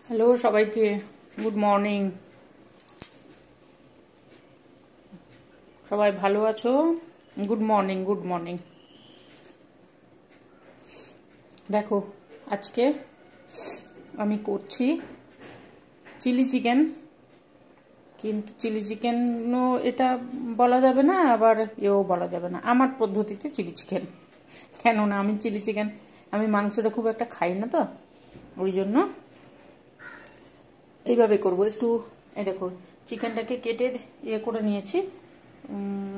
Hello সবাইকে, good morning. সবাই ভালো আছো? Good morning, good morning. দেখো, আজকে আমি করছি চিলি চিকেন। কিন্তু চিলি চিকেনও এটা বলা যাবে না, আবার এও বলা যাবে না। আমার পদ্ধতিতে চিলি চিকেন, কেননা আমি চিলি চিকেন, আমি মাংসটা খুব একটা খাই না, তো ওই জন্য এইভাবে করবো। একটু এই দেখো, চিকেনটাকে কেটে ইয়ে করে নিয়েছি,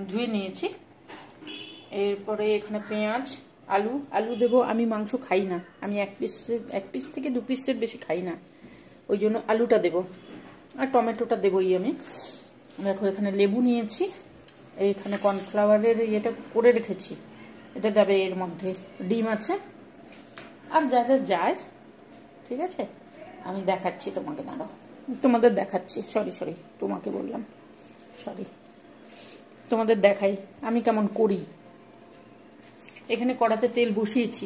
ধুয়ে নিয়েছি। এরপরে এখানে পেঁয়াজ, আলু দেবো। আমি মাংস খাই না, আমি এক পিস থেকে 2 পিসের বেশি খাই না, ওই জন্য আলুটা দেবো। আর টমেটোটা দেবোই আমি। দেখো, এখানে লেবু নিয়েছি, এইখানে কর্নফ্লাওয়ারের ইয়েটা করে রেখেছি, এটা যাবে এর মধ্যে। ডিম আছে, আর যা যা যায়, ঠিক আছে। আমি দেখাচ্ছি তোমাকে, দাঁড়াও, তোমাদের দেখাচ্ছি। সরি, তোমাকে বললাম, সরি, তোমাদের দেখাই আমি কেমন করি। এখানে কড়াতে তেল বসিয়েছি,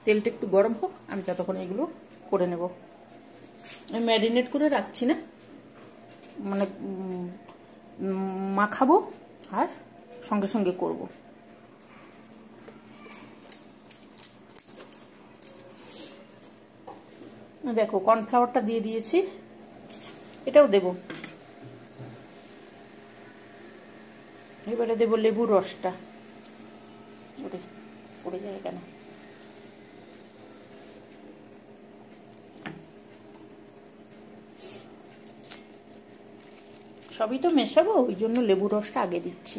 তেলটা একটু গরম হোক, আমি ততক্ষণ এগুলো করে নেব। আমি ম্যারিনেট করে রাখছি না, মানে মাখাবো আর সঙ্গে সঙ্গে করব। দেখো, কর্নফ্লাওয়ারটা দিয়ে দিয়েছি, এটাও দেব। এবারে দেবো লেবুর রসটা। পড়ে যায় কেন? সবই তো মেশাবো, ওই জন্য লেবুর রসটা আগে দিচ্ছি।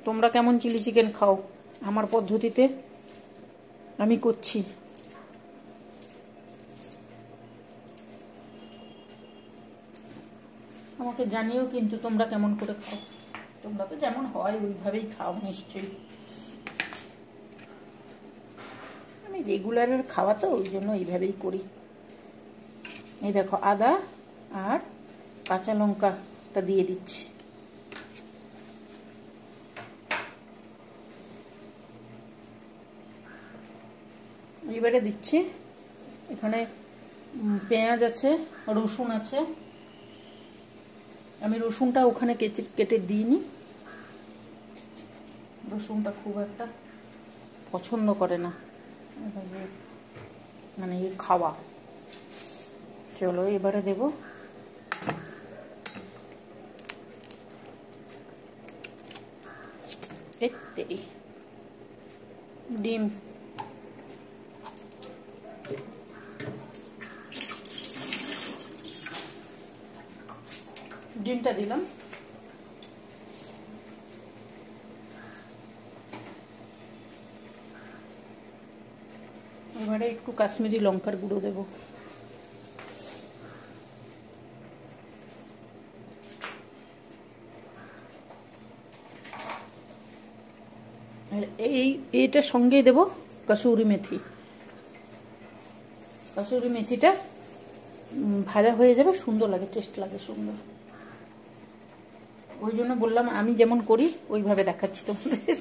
তোমরা কেমন চিলি চিকেন খাও? আমার পদ্ধতিতে আমি করছি। আমাকে জানিও কিন্তু তোমরা কেমন করে খাও। তোমরা তো যেমন হয় ওইভাবেই খাও নিশ্চয়ই। আমি রেগুলারের খাওয়া তো, ওই জন্য এইভাবেই করি। এই দেখো, আদা আর কাঁচা লঙ্কাটা দিয়ে দিচ্ছি। এবারে দিচ্ছি এখানে পেঁয়াজ আছে, রসুন আছে। আমি রসুনটা ওখানে কেটে দিইনি, রসুনটা খুব একটা পছন্দ করে না মানে এই খাওয়া। চলো, এবারে দেব ডিম। ডিমটা দিলাম। এবারে একটু কাশ্মীরি লঙ্কার গুঁড়ো দেব। আর এইটার সঙ্গেই দেব কসুরি মেথি। কসুরি মেথিটা ভাজা হয়ে যাবে, সুন্দর লাগে, টেস্ট লাগে সুন্দর। ওই জন্য বললাম আমি যেমন করি ওইভাবে দেখাচ্ছি তোমাদের।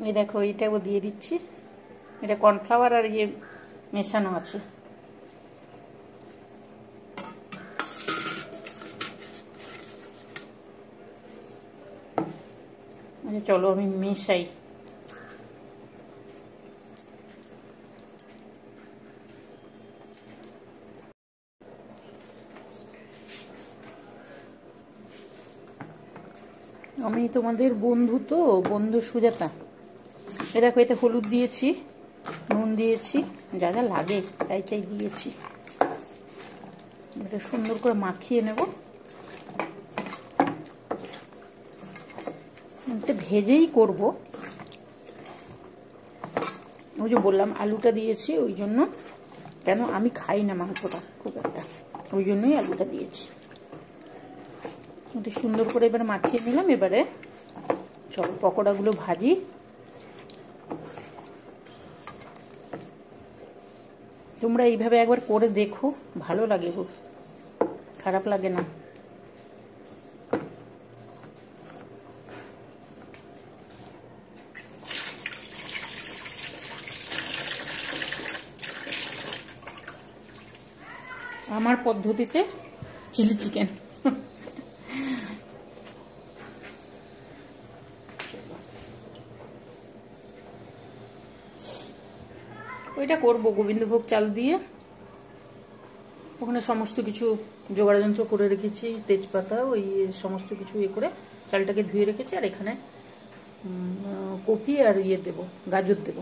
এই দেখো, এইটাও দিয়ে দিচ্ছি। এটা কর্নফ্লাওয়ার আর ইয়ে মেশানো আছে। আচ্ছা, চলো আমি মেশাই। আমি তোমাদের বন্ধু, তো বন্ধু সুজাতা। এ দেখো, এতে হলুদ দিয়েছি, নুন দিয়েছি, যা যা লাগে তাই দিয়েছি। এটা সুন্দর করে মাখিয়ে নেব। এটা ভেজেই করব, ওই যে বললাম আলুটা দিয়েছি ওই জন্য, কেন আমি খাই না মাংসটা খুব একটা, ওই জন্যই আলুটা দিয়েছি। এটা সুন্দর করে এবার মাখিয়ে নিলাম। এবারে চলো পকোড়াগুলো ভাজি। তোমরা এইভাবে একবার করে দেখো, ভালো লাগে গো, খারাপ লাগে না। আমার পদ্ধতিতে চিলি চিকেন। ওইটা করবো গোবিন্দভোগ চাল দিয়ে। ওখানে সমস্ত কিছু জোগাড় যন্ত্র করে রেখেছি, তেজপাতা, ওই সমস্ত কিছু করে চালটাকে ধুয়ে রেখেছি। আর এখানে কপি আর দেব, গাজর দেব।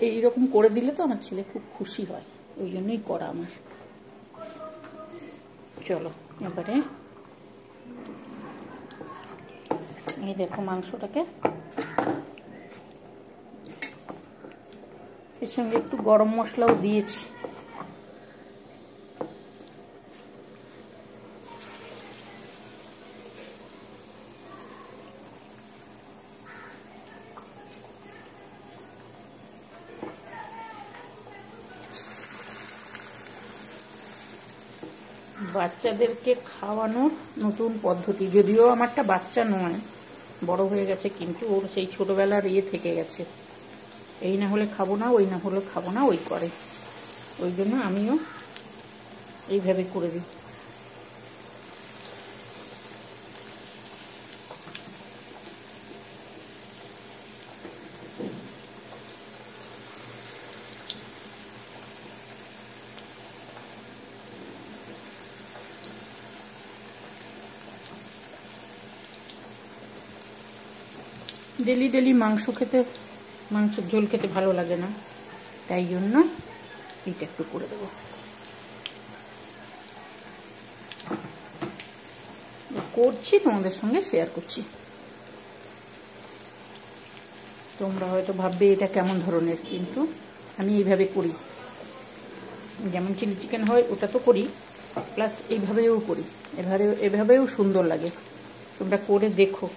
এইরকম করে দিলে তো আমার ছেলে খুব খুশি হয়, ওই জন্যই করা আমার। চলো এবারে এই দেখো মাংসটাকে, এর সঙ্গে একটু গরম মশলাও দিয়েছি। বাচ্চাদেরকে খাওয়ানোর নতুন পদ্ধতি, যদিও আমারটা বাচ্চা নয়, বড় হয়ে গেছে, কিন্তু ওর সেই ছোটবেলার থেকে গেছে, এই না হলে খাবো না, ওই না হলে খাবো না, ওই করে। ওই জন্য আমিও এইভাবে করে দিই। ডেলি ডেলি মাংসের ঝোল খেতে ভালো লাগে না, তাই জন্য এইটা একটু করে দেবো। করছি, তোমাদের সঙ্গে শেয়ার করছি। তোমরা হয়তো ভাববে এটা কেমন ধরনের, কিন্তু আমি এইভাবে করি। যেমন চিলি চিকেন হয় ওটা তো করি, প্লাস এইভাবেও করি, এভাবেও সুন্দর লাগে। তোমরা করে দেখো।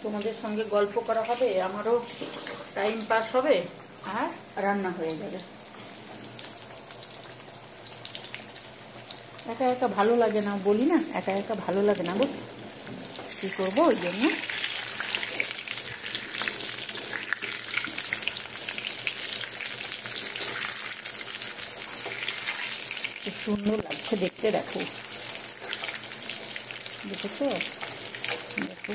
তোমাদের সঙ্গে গল্প করা হবে, আমারও টাইম পাস হবে, আর রান্না হয়ে যাবে। একা একা ভালো লাগে না, বলি না, একা একা ভালো লাগে না, বুঝ কী করবো, ওই জন্য খুব সুন্দর লাগছে দেখতে। দেখো দেখেছো, দেখো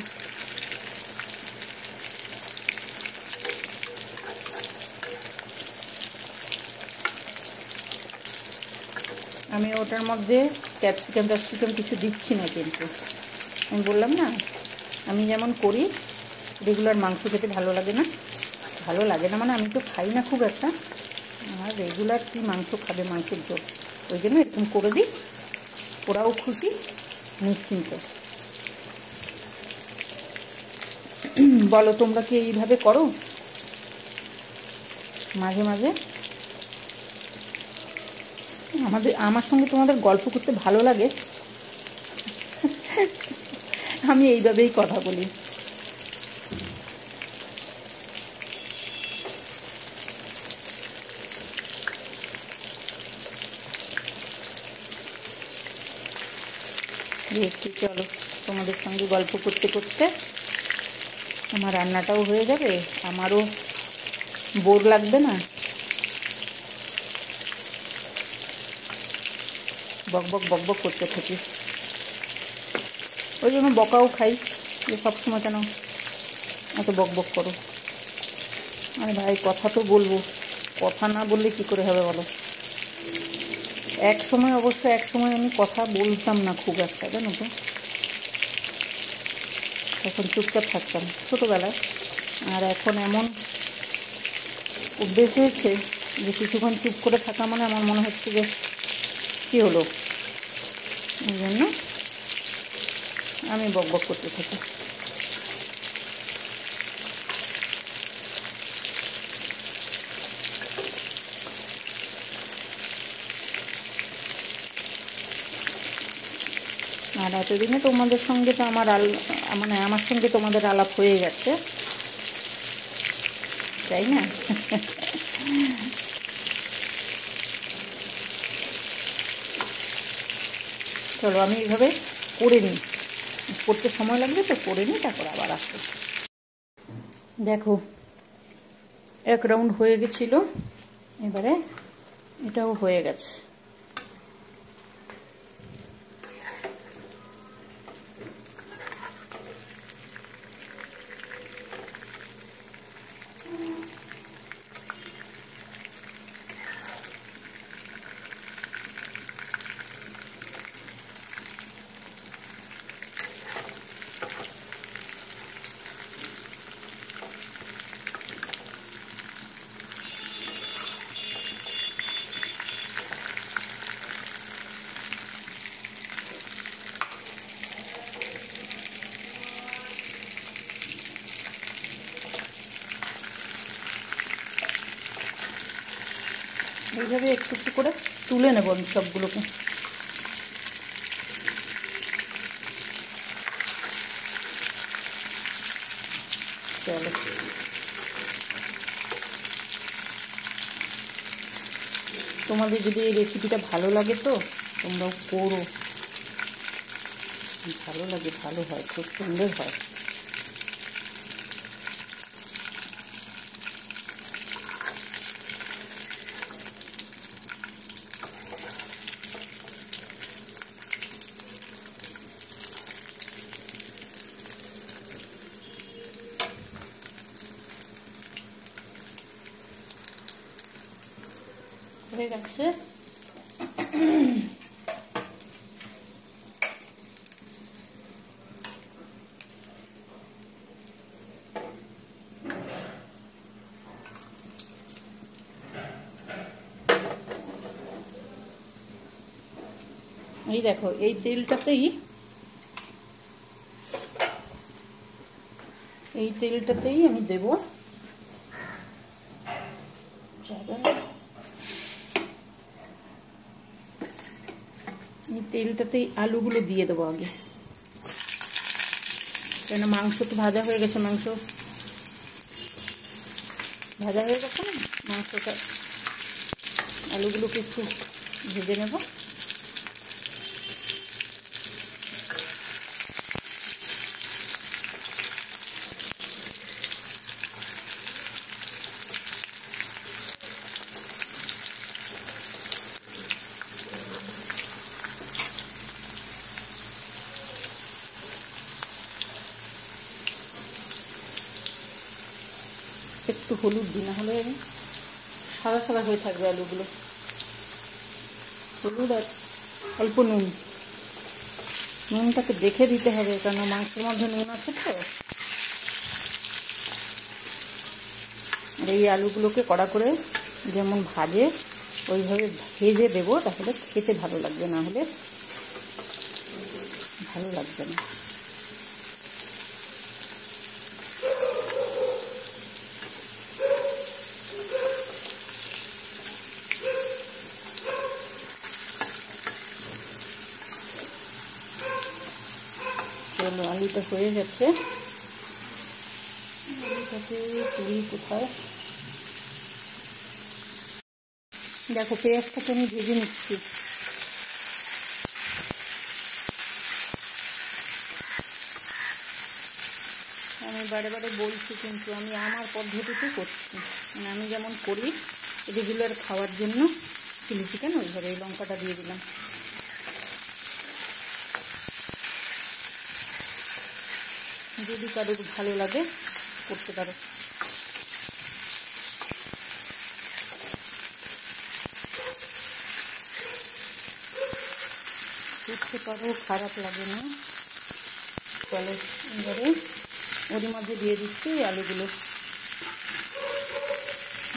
আমি ওটার মধ্যে ক্যাপসিকাম কিছু দিচ্ছি না, কিন্তু আমি বললাম না, আমি যেমন করি, রেগুলার মাংস খেতে ভালো লাগে না মানে আমি তো খাই না খুব একটা, আর রেগুলার কি মাংস খাবে, মাংসের ঝোল, ওই জন্য এরকম করে দিই, ওরাও খুশি, নিশ্চিন্ত। বলো তোমরা কি এইভাবে করো মাঝে মাঝে? আমার সঙ্গে তোমাদের গল্প করতে ভালো লাগে, আমি এইভাবেই কথা বলি। দেখছি, চলো তোমাদের সঙ্গে গল্প করতে করতে আমার রান্নাটাও হয়ে যাবে, আমারও বোর লাগবে না, বকবক করতে থাকি। ওই জন্য বকাও খাই, যে সবসময় কেন এত বকবক করো। আরে ভাই, কথা তো বলবো, কথা না বললে কি করে হবে বলো? এক সময় আমি কথা বলতাম না খুব একটা, জানো তো, তখন চুপচাপ থাকতাম ছোটোবেলায়, আর এখন এমন অভ্যেস হয়েছে যে কিছুক্ষণ চুপ করে থাকা মানে আমার মনে হচ্ছে যে কী হলো, এই জন্য আমি বকবক করতে থাকি। আর এতদিনে তোমাদের সঙ্গে তো আমার সঙ্গে তোমাদের আলাপ হয়ে গেছে, তাই না? চলো আমি এইভাবে করে নিই, করতে সময় লাগবে তো, করে নিই, তারপর আবার আসবো। দেখো 1 রাউন্ড হয়ে গেছিল, এবারে এটাও হয়ে গেছে। এইভাবে একটু একটু করে তুলে নেব আমি সবগুলোকে। চলো তোমাদের যদি এই রেসিপিটা ভালো লাগে তো তোমরাও করো, ভালো লাগে, ভালো হয়, খুব সুন্দর হয়। হয়ে গেছে। এই দেখো এই তেলটাতেই আমি দেব এই তেলটাতেই আলুগুলো দিয়ে দেবো আগে, কেন মাংস তো ভাজা হয়ে গেছে, মাংস ভাজা হয়ে গেছে না, মাংসটা আলুগুলোকে একটু ভেজে নেব। একটু হলুদ দিই, না হলে সাদা সাদা হয়ে থাকবে আলুগুলো। হলুদ আর অল্প নুন, নুনটাকে দেখে দিতে হবে কারণ মাংসের মধ্যে নুন আছে তো। আর এই আলুগুলোকে কড়া করে যেমন ভাজে ওইভাবে ভেজে দেবো, তাহলে খেতে ভালো লাগবে, না হলে ভালো লাগবে না। চলো আলুটা হয়ে গেছে, আলুটাকে তুলি কোথায়, দেখো পেঁয়াজটাকে আমি ভেজে নিচ্ছি। আমি বারে বারে বলছি কিন্তু আমি আমার পদ্ধতিতে করছি, মানে আমি যেমন করি রেগুলার খাওয়ার জন্য চিলি চিকেন, ওইভাবে এই লঙ্কাটা দিয়ে দিলাম। যদি কারোর ভালো লাগে করতে পারো। করতে পারো, খারাপ লাগে না। চলো এবারে ওর মধ্যে দিয়ে দিচ্ছি আলুগুলো,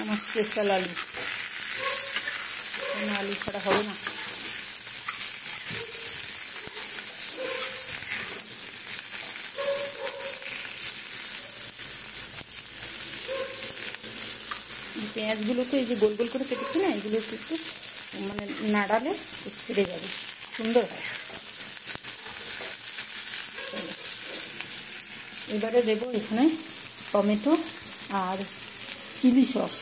আমার স্পেশাল আলু, আলু ছাড়া হবে না। পেঁয়াজগুলোকে এই যে গোল গোল করে কেটেছি না, এগুলো একটু মানে নাড়ালে ছেড়ে যাবে, সুন্দর হয়। এবারে দেবো এখানে টমেটো আর চিলি সস।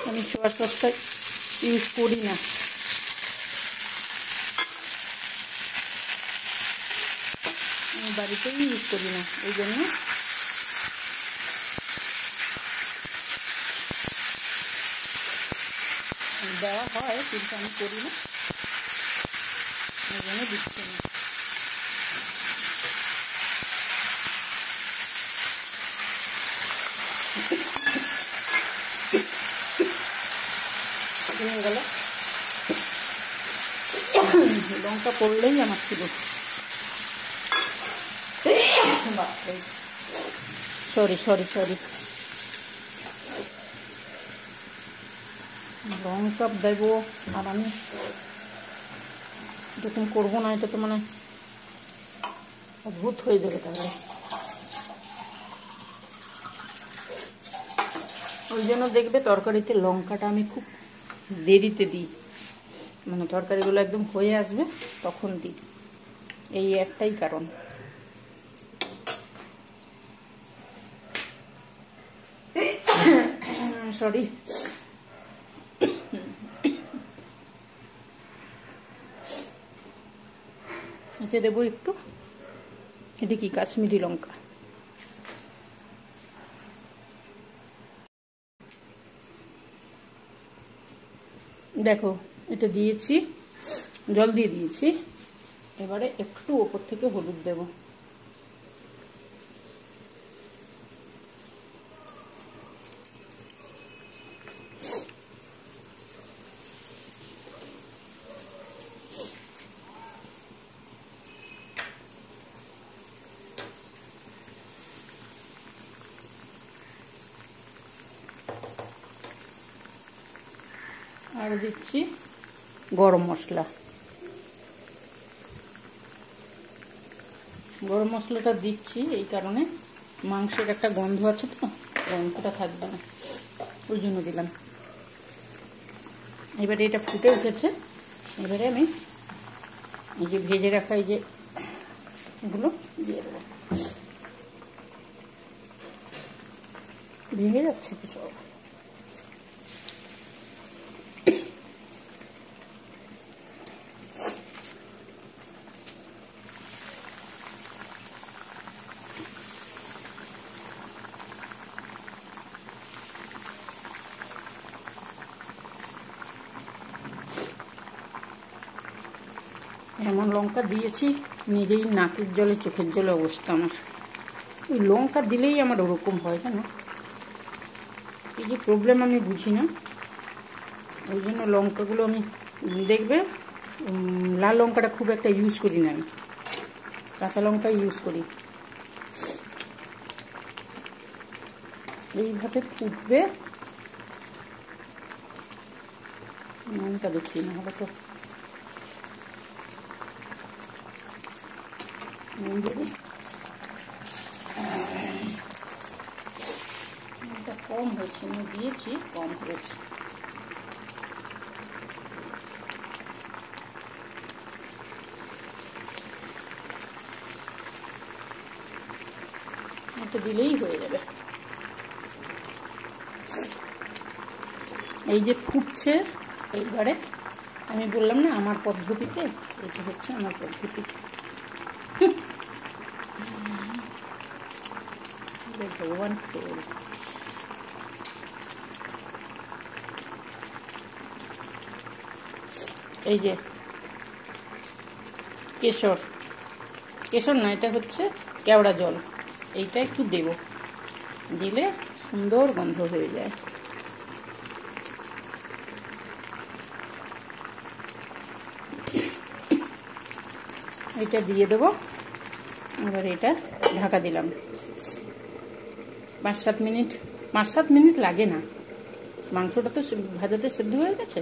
আমি সোয়া সসটা ইউজ করি না, আমি বাড়িতেই ইউজ করি না, এই জন্য দেওয়া হয় কিন্তু আমি করি না, এই জন্য দিচ্ছি না। হয়ে গেল, লঙ্কা পড়লেই আমার ছিল। সরি সরি সরি, লঙ্কা দেবো আর আমি যখন করবো না, এটা তো মানে অদ্ভুত হয়ে যাবে। তাহলে ওই জন্য দেখবে তরকারিতে লঙ্কাটা আমি খুব দেরিতে দিই, মানে তরকারিগুলো একদম হয়ে আসবে তখন দিই, এই একটাই কারণ। সরি, এতে দেবো একটু, এটা কি কাশ্মীরি লঙ্কা। দেখো এটা দিয়েছি, জল দিয়ে দিয়েছি, এবারে একটু ওপর থেকে হলুদ দেব। আর দিচ্ছি গরম মশলা। গরম মশলাটা দিচ্ছি এই কারণে, মাংসের একটা গন্ধ আছে তো, গন্ধটা থাকবে না, ওই জন্য দিলাম। এবারে এটা ফুটে উঠেছে, এবারে আমি এই যে ভেজে রাখা এই যে এগুলো দিয়ে দেবো। ভেঙে যাচ্ছে তো সব। এমন লঙ্কা দিয়েছি নিজেই নাকের জলে চোখের জলে অবস্থা আমার। ওই লঙ্কা দিলেই আমার ওরকম হয়, জানো, এই যে প্রবলেম আমি বুঝি না, ওই জন্য লঙ্কাগুলো আমি দেখবে লাল লঙ্কাটা খুব একটা ইউজ করি না, আমি কাঁচা লঙ্কা ইউজ করি। এইভাবে ফুটবে, লঙ্কা দেখি না হলে তো কম হয়েছে, আমি দিয়েছি কম হয়েছে। এটা দিলেই হয়ে যাবে। এই যে ফুটছে, এইবারে আমি বললাম না আমার পদ্ধতিতে, এটা হচ্ছে আমার পদ্ধতি। ভগবান, এই যে কেশর, কেশর না, এটা হচ্ছে কেওড়া জল, এইটা একটু দেব, দিলে সুন্দর গন্ধ হয়ে যায়। এটা দিয়ে দেবো, এবার এটা ঢাকা দিলাম 5-7 মিনিট। 5-7 মিনিট লাগে না, মাংসটা তো ভাজাতে সেদ্ধ হয়ে গেছে।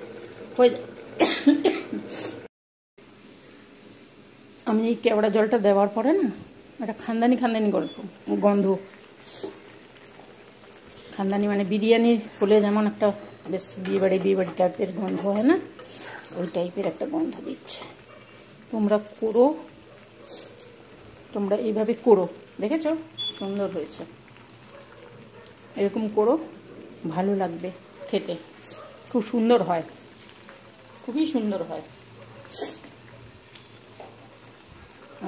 আমি এই কেওড়া জলটা দেওয়ার পরে না একটা খানদানি খানদানি গন্ধ, খানদানি মানে বিরিয়ানি হলে যেমন একটা বেশ বিয়েবাড়ি টাইপের গন্ধ হয় না, ওই টাইপের একটা গন্ধ দিচ্ছে। তোমরা করো, তোমরা এইভাবে করো, দেখেছো সুন্দর হয়েছে। এরকম করো, ভালো লাগবে খেতে, খুব সুন্দর হয়, খুবই সুন্দর হয়।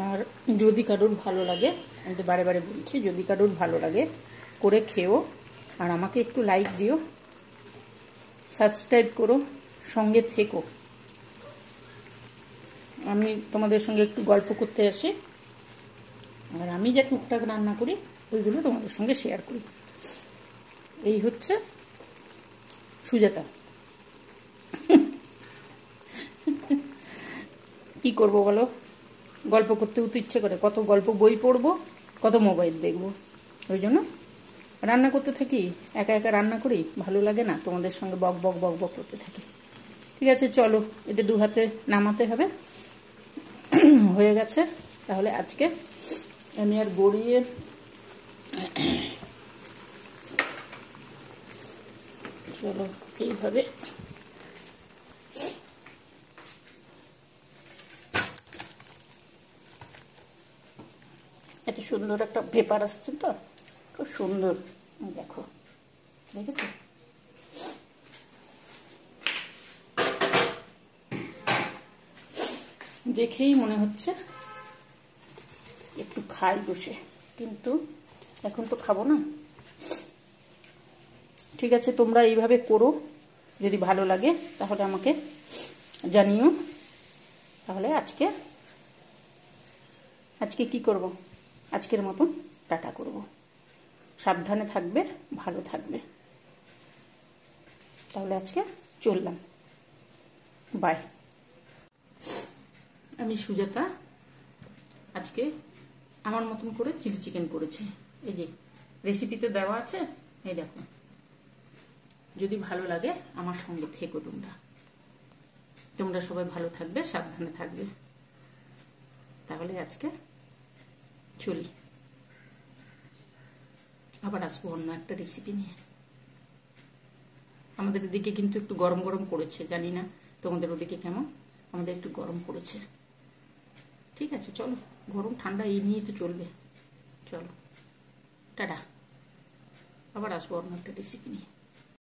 আর যদি কারোর ভালো লাগে, আমি তো বারে বারে বলছি, যদি কারোর ভালো লাগে করে খেও, আর আমাকে একটু লাইক দিও, সাবস্ক্রাইব করো, সঙ্গে থেকো। আমি তোমাদের সঙ্গে একটু গল্প করতে আসি, আর আমি যা টুকটাক রান্না করি ওইগুলো তোমাদের সঙ্গে শেয়ার করি। এই হচ্ছে সুজাতা। কি করব বলো, গল্প করতেও তো ইচ্ছে করে, কত গল্প বই পড়বো, কত মোবাইল দেখবো, ওই জন্য রান্না করতে থাকি। একা একা রান্না করি, ভালো লাগে না, তোমাদের সঙ্গে বক বক বক বক করতে থাকি। ঠিক আছে, চলো, এটা 2 হাতে নামাতে হবে। হয়ে গেছে, তাহলে আজকে আমি আর গড়িয়ে চলো এইভাবে এত সুন্দর একটা পেপার আসছে তো, খুব সুন্দর, দেখো, দেখেছো? দেখেই মনে হচ্ছে একটু খাই বসে, কিন্তু এখন তো খাবো না। ঠিক আছে, তোমরা এইভাবে করো, যদি ভালো লাগে তাহলে আমাকে জানিও। তাহলে আজকে কি করব, আজকের মতন টাটা করব। সাবধানে থাকবে, ভালো থাকবে। তাহলে আজকে চললাম, বাই। আমি সুজাতা আজকে আমার মতন করে চিলি চিকেন করেছি। এই যে রেসিপিতে দেওয়া আছে, এই দেখো। যদি ভালো লাগে আমার সঙ্গে থেকো তোমরা সবাই ভালো থাকবে, সাবধানে থাকবে। তাহলে আজকে চলি, আবার আসবো অন্য একটা রেসিপি নিয়ে। আমাদের এদিকে কিন্তু একটু গরম গরম পড়েছে, জানি না তোমাদের ওদিকে কেমন, আমাদের একটু গরম পড়েছে। ঠিক আছে, চলো, গরম ঠান্ডা এই নিয়েই তো চলবে। চলো, টাটা, আবার আসবো অন্য একটা রেসিপি নিয়ে।